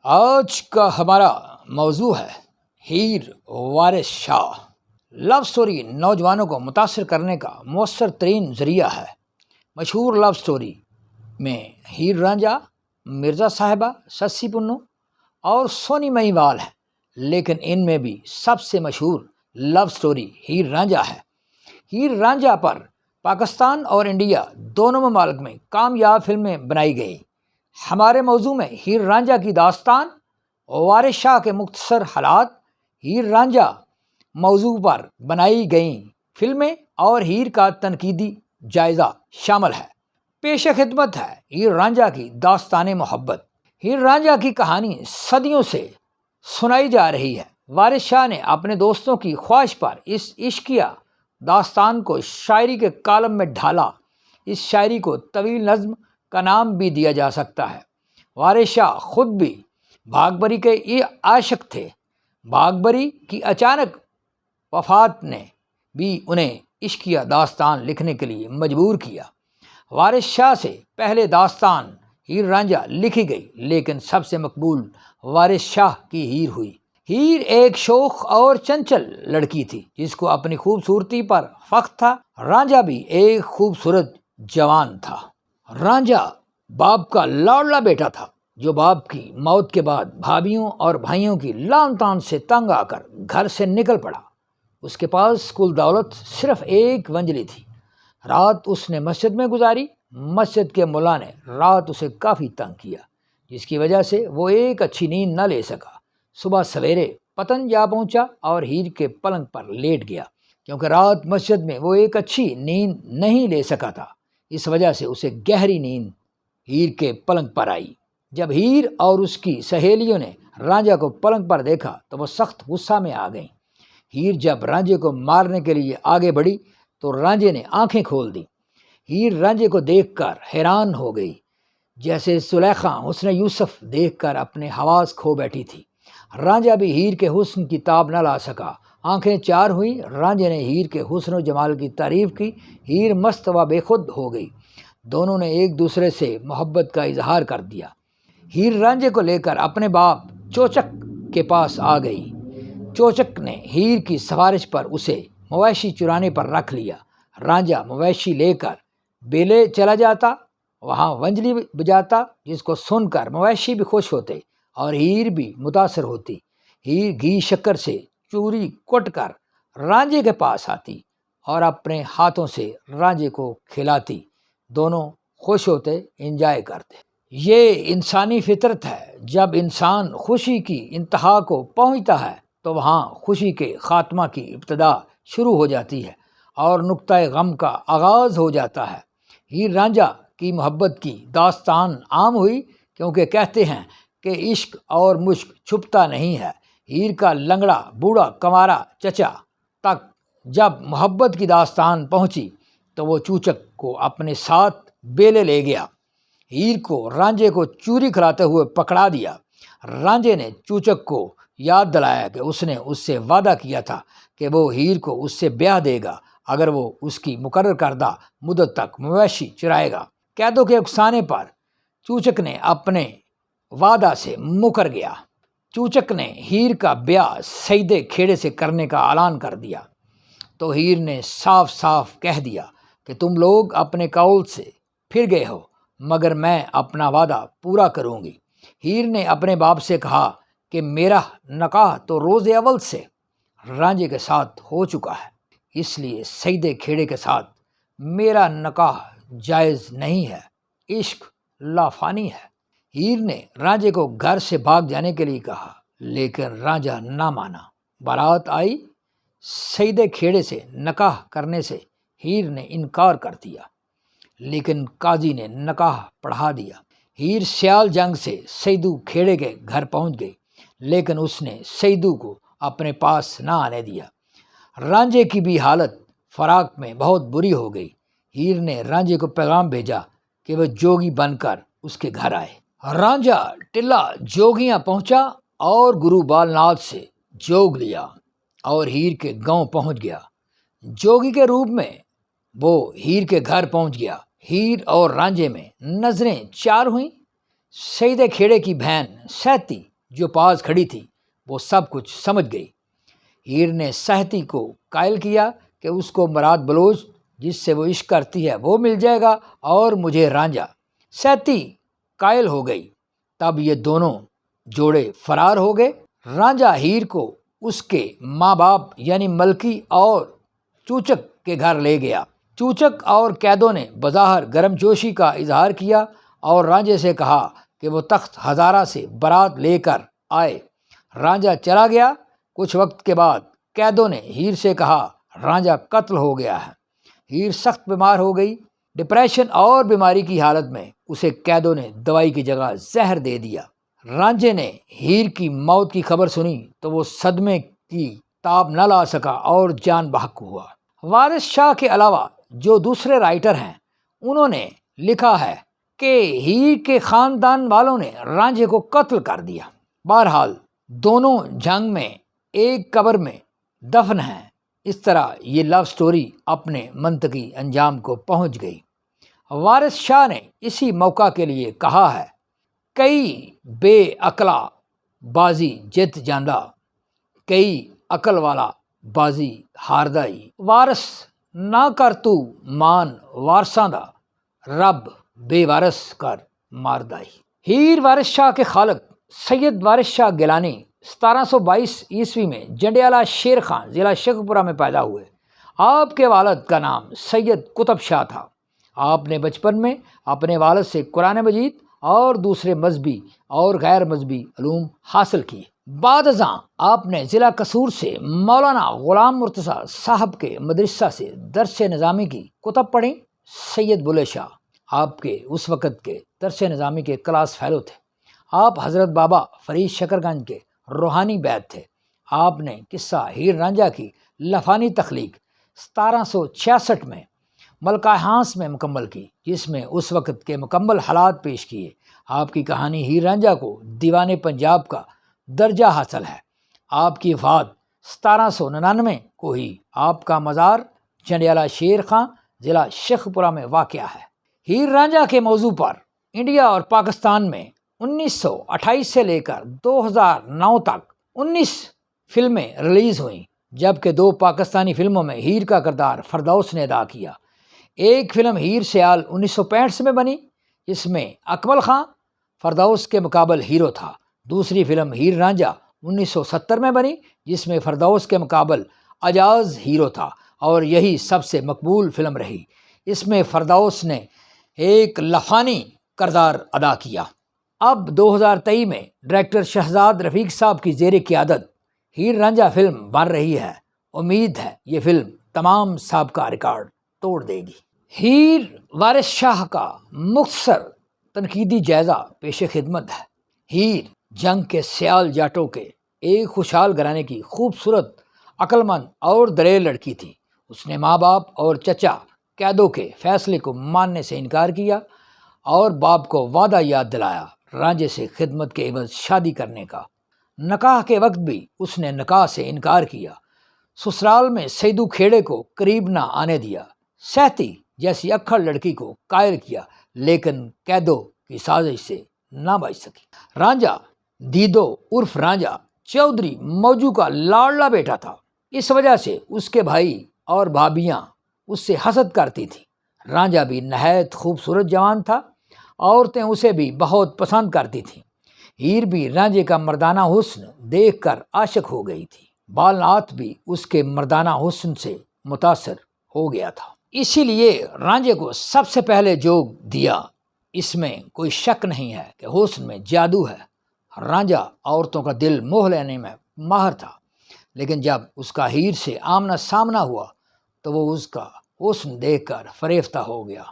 آج کا ہمارا موضوع ہے ہیر وارث شاہ۔ لو سٹوری نوجوانوں کو متاثر کرنے کا مؤثر ترین ذریعہ ہے۔ مشہور لو سٹوری میں ہیر رانجھا، مرزا صاحبہ، سسی پنو اور سونی مہیوال ہیں، لیکن ان میں بھی سب سے مشہور لو سٹوری ہیر رانجھا ہے۔ ہیر رانجھا پر پاکستان اور انڈیا دونوں ممالک میں کامیاب فلمیں بنائی گئیں۔ ہمارے موضوع میں ہیر رانجھا کی داستان، وارث شاہ کے مختصر حالات، ہیر رانجھا موضوع پر بنائی گئیں فلمیں اور ہیر کا تنقیدی جائزہ شامل ہے۔ پیش خدمت ہے ہیر رانجھا کی داستان محبت۔ ہیر رانجھا کی کہانی صدیوں سے سنائی جا رہی ہے۔ وارث شاہ نے اپنے دوستوں کی خواہش پر اس عشقیہ داستان کو شاعری کے کالم میں ڈھالا۔ اس شاعری کو طویل نظم کا نام بھی دیا جا سکتا ہے۔ وارث شاہ خود بھی بھاگبری کے عاشق تھے۔ بھاگبری کی اچانک وفات نے بھی انہیں عشقیہ داستان لکھنے کے لیے مجبور کیا۔ وارث شاہ سے پہلے داستان ہیر رانجھا لکھی گئی، لیکن سب سے مقبول وارث شاہ کی ہیر ہوئی۔ ہیر ایک شوخ اور چنچل لڑکی تھی جس کو اپنی خوبصورتی پر فخر تھا۔ رانجھا بھی ایک خوبصورت جوان تھا۔ رانجھا باپ کا لاڈلا بیٹا تھا جو باپ کی موت کے بعد بھابھیوں اور بھائیوں کی لان تان سے تنگ آ کر گھر سے نکل پڑا۔ اس کے پاس کل دولت صرف ایک ونجلی تھی۔ رات اس نے مسجد میں گزاری۔ مسجد کے ملا نے رات اسے کافی تنگ کیا، جس کی وجہ سے وہ ایک اچھی نیند نہ لے سکا۔ صبح سویرے پتن جا پہنچا اور ہیر کے پلنگ پر لیٹ گیا، کیونکہ رات مسجد میں وہ ایک اچھی نیند نہیں لے سکا تھا۔ اس وجہ سے اسے گہری نیند ہیر کے پلنگ پر آئی۔ جب ہیر اور اس کی سہیلیوں نے رانجھا کو پلنگ پر دیکھا تو وہ سخت غصہ میں آ گئیں۔ ہیر جب رانجھے کو مارنے کے لیے آگے بڑھی تو رانجھے نے آنکھیں کھول دیں۔ ہیر رانجھے کو دیکھ کر حیران ہو گئی، جیسے زلیخا حسن یوسف دیکھ کر اپنے حواس کھو بیٹھی تھی۔ رانجھا بھی ہیر کے حسن کی تاب نہ لا سکا۔ آنکھیں چار ہوئیں۔ رانجھے نے ہیر کے حسن و جمال کی تعریف کی۔ ہیر مست و بے خود ہو گئی۔ دونوں نے ایک دوسرے سے محبت کا اظہار کر دیا۔ ہیر رانجھے کو لے کر اپنے باپ چوچک کے پاس آ گئی۔ چوچک نے ہیر کی سفارش پر اسے مویشی چرانے پر رکھ لیا۔ رانجھا مویشی لے کر بیلے چلا جاتا، وہاں ونجلی بجاتا، جس کو سن کر مویشی بھی خوش ہوتے اور ہیر بھی متاثر ہوتی۔ ہیر گھی شکر سے چوری کٹ کر رانجھے کے پاس آتی اور اپنے ہاتھوں سے رانجھے کو کھلاتی۔ دونوں خوش ہوتے، انجوائے کرتے۔ یہ انسانی فطرت ہے۔ جب انسان خوشی کی انتہا کو پہنچتا ہے تو وہاں خوشی کے خاتمہ کی ابتدا شروع ہو جاتی ہے اور نقطۂ غم کا آغاز ہو جاتا ہے۔ ہیر رانجھا کی محبت کی داستان عام ہوئی کیونکہ کہتے ہیں کہ عشق اور مشق چھپتا نہیں ہے۔ ہیر کا لنگڑا بوڑھا کنوارا چچا تک جب محبت کی داستان پہنچی تو وہ چوچک کو اپنے ساتھ بیلے لے گیا۔ ہیر کو رانجھے کو چوری کھلاتے ہوئے پکڑا دیا۔ رانجھے نے چوچک کو یاد دلایا کہ اس نے اس سے وعدہ کیا تھا کہ وہ ہیر کو اس سے بیاہ دے گا اگر وہ اس کی مقرر کردہ مدت تک مویشی چرائے گا۔ قیدوں کے اکسانے پر چوچک نے اپنے وعدہ سے مکر گیا۔ چوچک نے ہیر کا بیاہ سیدے کھیڑے سے کرنے کا اعلان کر دیا تو ہیر نے صاف صاف کہہ دیا کہ تم لوگ اپنے قول سے پھر گئے ہو، مگر میں اپنا وعدہ پورا کروں گی۔ ہیر نے اپنے باپ سے کہا کہ میرا نکاح تو روز اول سے رانجھے کے ساتھ ہو چکا ہے، اس لیے سیدے کھیڑے کے ساتھ میرا نکاح جائز نہیں ہے۔ عشق لافانی ہے۔ ہیر نے رانجھے کو گھر سے بھاگ جانے کے لیے کہا، لیکن رانجھا نہ مانا۔ بارات آئی۔ سیدے کھیڑے سے نکاح کرنے سے ہیر نے انکار کر دیا، لیکن قاضی نے نکاح پڑھا دیا۔ ہیر سیال جنگ سے سیدو کھیڑے کے گھر پہنچ گئی، لیکن اس نے سیدو کو اپنے پاس نہ آنے دیا۔ رانجھے کی بھی حالت فراق میں بہت بری ہو گئی۔ ہیر نے رانجھے کو پیغام بھیجا کہ وہ جوگی بن کر اس کے گھر آئے۔ رانجھا ٹلہ جوگیاں پہنچا اور گرو بال ناتھ سے جوگ لیا اور ہیر کے گاؤں پہنچ گیا۔ جوگی کے روپ میں وہ ہیر کے گھر پہنچ گیا۔ ہیر اور رانجھے میں نظریں چار ہوئیں۔ سیدے کھیڑے کی بہن سہتی جو پاس کھڑی تھی وہ سب کچھ سمجھ گئی۔ ہیر نے سہتی کو قائل کیا کہ اس کو مراد بلوچ جس سے وہ عشق کرتی ہے وہ مل جائے گا اور مجھے رانجھا۔ سہتی قائل ہو گئی۔ تب یہ دونوں جوڑے فرار ہو گئے۔ رانجھا ہیر کو اس کے ماں باپ یعنی ملکی اور چوچک کے گھر لے گیا۔ چوچک اور قیدوں نے بظاہر گرم جوشی کا اظہار کیا اور رانجھے سے کہا کہ وہ تخت ہزارہ سے برات لے کر آئے۔ رانجھا چلا گیا۔ کچھ وقت کے بعد قیدوں نے ہیر سے کہا رانجھا قتل ہو گیا ہے۔ ہیر سخت بیمار ہو گئی۔ ڈپریشن اور بیماری کی حالت میں اسے قیدوں نے دوائی کی جگہ زہر دے دیا۔ رانجھے نے ہیر کی موت کی خبر سنی تو وہ صدمے کی تاب نہ لا سکا اور جان بحق ہوا۔ وارث شاہ کے علاوہ جو دوسرے رائٹر ہیں انہوں نے لکھا ہے کہ ہیر کے خاندان والوں نے رانجھے کو قتل کر دیا۔ بہرحال دونوں جنگ میں ایک قبر میں دفن ہیں۔ اس طرح یہ لو سٹوری اپنے منطقی انجام کو پہنچ گئی۔ وارث شاہ نے اسی موقع کے لیے کہا ہے کئی بے عقلا بازی جت جاندہ، کئی عقل والا بازی ہاردائی۔ وارث نہ کر تو مان وارثاں دا، رب بے وارث کر ماردائی۔ ہیر وارث شاہ کے خالق سید وارث شاہ گیلانی 1722 عیسوی میں جنڈیالہ شیر خان ضلع شیخوپورہ میں پیدا ہوئے۔ آپ کے والد کا نام سید قطب شاہ تھا۔ آپ نے بچپن میں اپنے والد سے قرآن مجید اور دوسرے مذہبی اور غیر مذہبی علوم حاصل کیے۔ بعد ازاں آپ نے ضلع قصور سے مولانا غلام مرتضیٰ صاحب کے مدرسہ سے درس نظامی کی کتب پڑھی۔ سید بلے شاہ آپ کے اس وقت کے درس نظامی کے کلاس فیلو تھے۔ آپ حضرت بابا فرید شکر گنج کے روحانی بیت تھے۔ آپ نے قصہ ہیر رانجھا کی لفانی تخلیق 1766 میں ملکہ ہانس میں مکمل کی، جس میں اس وقت کے مکمل حالات پیش کیے۔ آپ کی کہانی ہیر رانجھا کو دیوان پنجاب کا درجہ حاصل ہے۔ آپ کی وفات 1799 کو ہی۔ آپ کا مزار جنڈیالہ شیر خان ضلع شیخوپورہ میں واقع ہے۔ ہیر رانجھا کے موضوع پر انڈیا اور پاکستان میں 1928 سے لے کر 2009 تک 19 فلمیں ریلیز ہوئیں، جبکہ 2 پاکستانی فلموں میں ہیر کا کردار فردوس نے ادا کیا۔ ایک فلم ہیر سیال 1965 میں بنی، جس میں اکمل خان فردوس کے مقابل ہیرو تھا۔ دوسری فلم ہیر رانجھا 1970 میں بنی، جس میں فردوس کے مقابل اجاز ہیرو تھا اور یہی سب سے مقبول فلم رہی۔ اس میں فردوس نے ایک لفانی کردار ادا کیا۔ اب 2023 میں ڈائریکٹر شہزاد رفیق صاحب کی زیر قیادت ہیر رانجھا فلم بن رہی ہے۔ امید ہے یہ فلم تمام سابقہ ریکارڈ توڑ دے گی۔ ہیر وارث شاہ کا مختصر تنقیدی جائزہ پیش خدمت ہے۔ ہیر جنگ کے سیال جاٹوں کے ایک خوشحال گھرانے کی خوبصورت، عقل مند اور دلیر لڑکی تھی۔ اس نے ماں باپ اور چچا قیدوں کے فیصلے کو ماننے سے انکار کیا اور باپ کو وعدہ یاد دلایا رانجھے سے خدمت کے عوض شادی کرنے کا۔ نکاح کے وقت بھی اس نے نکاح سے انکار کیا۔ سسرال میں سیدو کھیڑے کو قریب نہ آنے دیا۔ سہتی جیسی اکھڑ لڑکی کو قائل کیا، لیکن قیدوں کی سازش سے نہ بچ سکی۔ رانجھا دیدو عرف رانجھا چودھری موجو کا لاڈلا بیٹا تھا۔ اس وجہ سے اس کے بھائی اور بھابیاں اس سے حسد کرتی تھیں۔ رانجھا بھی نہایت خوبصورت جوان تھا۔ عورتیں اسے بھی بہت پسند کرتی تھیں۔ ہیر بھی رانجھے کا مردانہ حسن دیکھ کر عاشق ہو گئی تھی۔ بال ناتھ بھی اس کے مردانہ حسن سے متاثر ہو گیا تھا، اسی لیے رانجھے کو سب سے پہلے جوگ دیا۔ اس میں کوئی شک نہیں ہے کہ حسن میں جادو ہے۔ رانجھا عورتوں کا دل موہ لینے میں ماہر تھا، لیکن جب اس کا ہیر سے آمنا سامنا ہوا تو وہ اس کا حسن دیکھ کر فریفتہ ہو گیا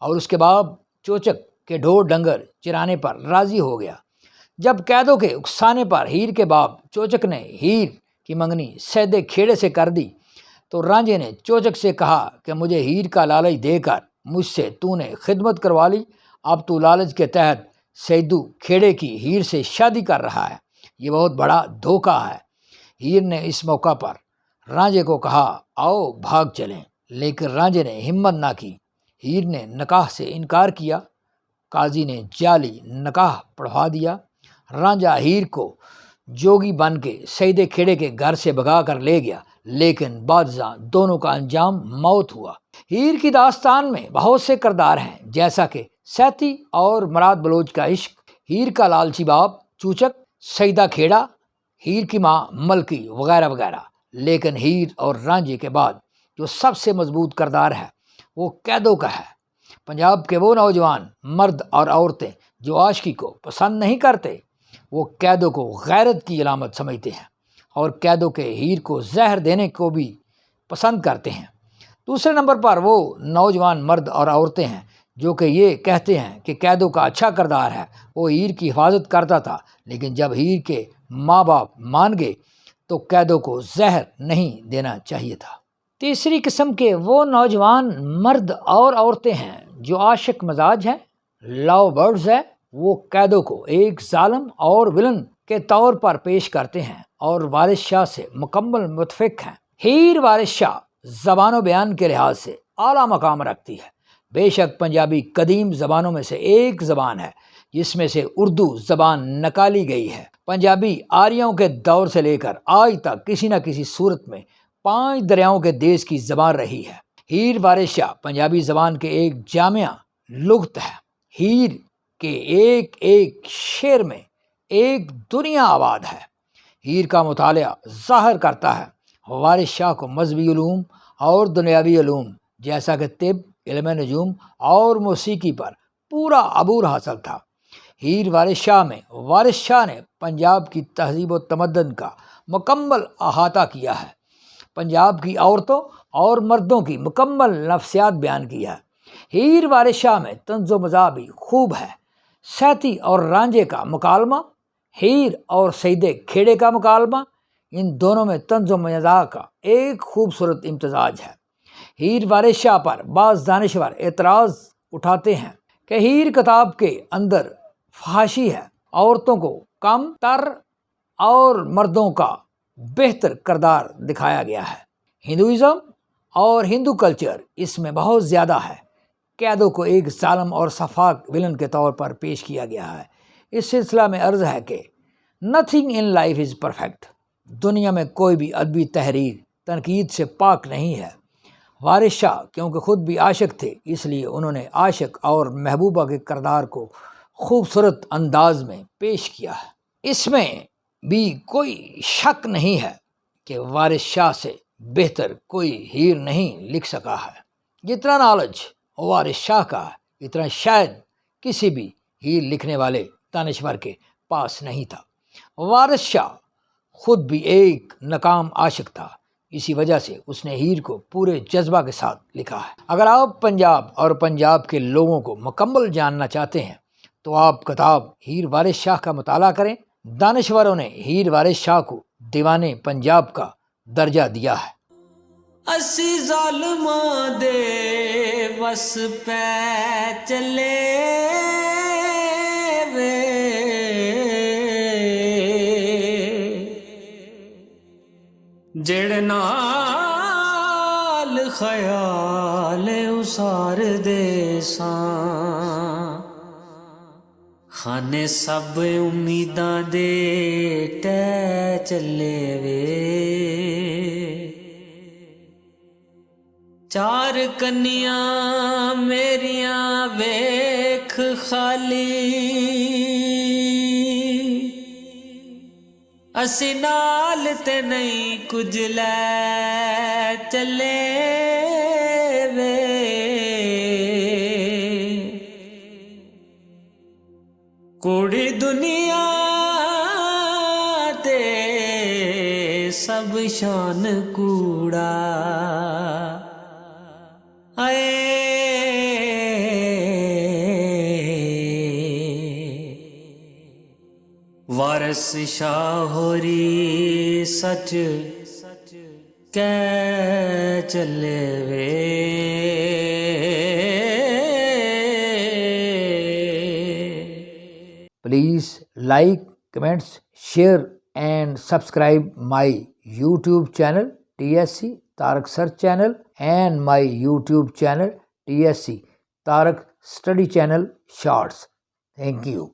اور اس کے بعد چوچک کے ڈھور ڈنگر چرانے پر راضی ہو گیا۔ جب قیدوں کے اکسانے پر ہیر کے باپ چوچک نے ہیر کی منگنی سیدے کھیڑے سے کر دی تو رانجھے نے چوچک سے کہا کہ مجھے ہیر کا لالچ دے کر مجھ سے تو نے خدمت کروا لی، اب تو لالچ کے تحت سیدو کھیڑے کی ہیر سے شادی کر رہا ہے۔ یہ بہت بڑا دھوکہ ہے۔ ہیر نے اس موقع پر رانجھے کو کہا آؤ بھاگ چلیں، لیکن رانجھے نے ہمت نہ کی۔ ہیر نے نکاح سے انکار کیا۔ قاضی نے جعلی نکاح پڑھوا دیا۔ رانجھا ہیر کو جوگی بن کے سیدے کھیڑے کے گھر سے بھگا کر لے گیا، لیکن بعدازاں دونوں کا انجام موت ہوا۔ ہیر کی داستان میں بہت سے کردار ہیں، جیسا کہ سیتی اور مراد بلوچ کا عشق، ہیر کا لالچی باپ چوچک، سیدہ کھیڑا، ہیر کی ماں ملکی وغیرہ وغیرہ۔ لیکن ہیر اور رانجھے کے بعد جو سب سے مضبوط کردار ہے وہ کیدو کا ہے۔ پنجاب کے وہ نوجوان مرد اور عورتیں جو عاشقی کو پسند نہیں کرتے، وہ کیدو کو غیرت کی علامت سمجھتے ہیں اور کیدو کے ہیر کو زہر دینے کو بھی پسند کرتے ہیں۔ دوسرے نمبر پر وہ نوجوان مرد اور عورتیں ہیں جو کہ یہ کہتے ہیں کہ کیدو کا اچھا کردار ہے، وہ ہیر کی حفاظت کرتا تھا، لیکن جب ہیر کے ماں باپ مان گئے تو کیدو کو زہر نہیں دینا چاہیے تھا۔ تیسری قسم کے وہ نوجوان مرد اور عورتیں ہیں جو عاشق مزاج ہیں، لو برڈز ہیں۔ وہ کیدو کو ایک ظالم اور ولن کے طور پر پیش کرتے ہیں اور وارث شاہ سے مکمل متفق ہیں۔ ہیر وارث شاہ زبان و بیان کے لحاظ سے اعلیٰ مقام رکھتی ہے۔ بے شک پنجابی قدیم زبانوں میں سے ایک زبان ہے جس میں سے اردو زبان نکالی گئی ہے۔ پنجابی آریوں کے دور سے لے کر آج تک کسی نہ کسی صورت میں 5 دریاؤں کے دیس کی زبان رہی ہے۔ ہیر وارث شاہ پنجابی زبان کے ایک جامع لغت ہے۔ ہیر کے ایک ایک شعر میں ایک دنیا آباد ہے۔ ہیر کا مطالعہ ظاہر کرتا ہے وارث شاہ کو مذہبی علوم اور دنیاوی علوم جیسا کہ طب، علم نجوم اور موسیقی پر پورا عبور حاصل تھا۔ ہیر وارث شاہ میں وارث شاہ نے پنجاب کی تہذیب و تمدن کا مکمل احاطہ کیا ہے، پنجاب کی عورتوں اور مردوں کی مکمل نفسیات بیان کی ہے۔ ہیر وارث شاہ میں طنز و مزاح بھی خوب ہے۔ سیتی اور رانجھے کا مکالمہ، ہیر اور سیدے کھیڑے کا مکالمہ، ان دونوں میں طنز و مزاح کا ایک خوبصورت امتزاج ہے۔ ہیر وارث شاہ پر بعض دانشور اعتراض اٹھاتے ہیں کہ ہیر کتاب کے اندر فحاشی ہے، عورتوں کو کم تر اور مردوں کا بہتر کردار دکھایا گیا ہے۔ ہندوازم اور ہندو کلچر اس میں بہت زیادہ ہے۔ کیدو کو ایک ظالم اور سفاک ولن کے طور پر پیش کیا گیا ہے۔ اس سلسلہ میں عرض ہے کہ nothing in life is perfect, دنیا میں کوئی بھی ادبی تحریر تنقید سے پاک نہیں ہے۔ وارث شاہ کیونکہ خود بھی عاشق تھے، اس لیے انہوں نے عاشق اور محبوبہ کے کردار کو خوبصورت انداز میں پیش کیا ہے۔ اس میں بھی کوئی شک نہیں ہے کہ وارث شاہ سے بہتر کوئی ہیر نہیں لکھ سکا ہے۔ جتنا نالج وارث شاہ کا ہے، اتنا شاید کسی بھی ہیر لکھنے والے دانشور کے پاس نہیں تھا۔ وارث شاہ خود بھی ایک ناکام عاشق تھا، اسی وجہ سے اس نے ہیر کو پورے جذبہ کے ساتھ لکھا ہے۔ اگر آپ پنجاب اور پنجاب کے لوگوں کو مکمل جاننا چاہتے ہیں تو آپ کتاب ہیر وارث شاہ کا مطالعہ کریں۔ دانشوروں نے ہیر وارث شاہ کو دیوانے پنجاب کا درجہ دیا ہے۔ اسی ظالماں دے وس پہ چلے وے، جڑ نال خیال اسار دے ساں، خانے سب امیداں دے ٹہ چلے وے، چار کنیاں میریاں ویکھ خالی، اسی نال تے نہیں کچھ لے چلے وے، کوڑی دنیا تے سب شان کوڑا، وارث شاہ ہوری سچ کہہ چلے وے۔ Please like, comments, share and subscribe my YouTube channel TSC Tarak Search Channel and my YouTube channel TSC Tarak Study Channel Shorts. Thank you.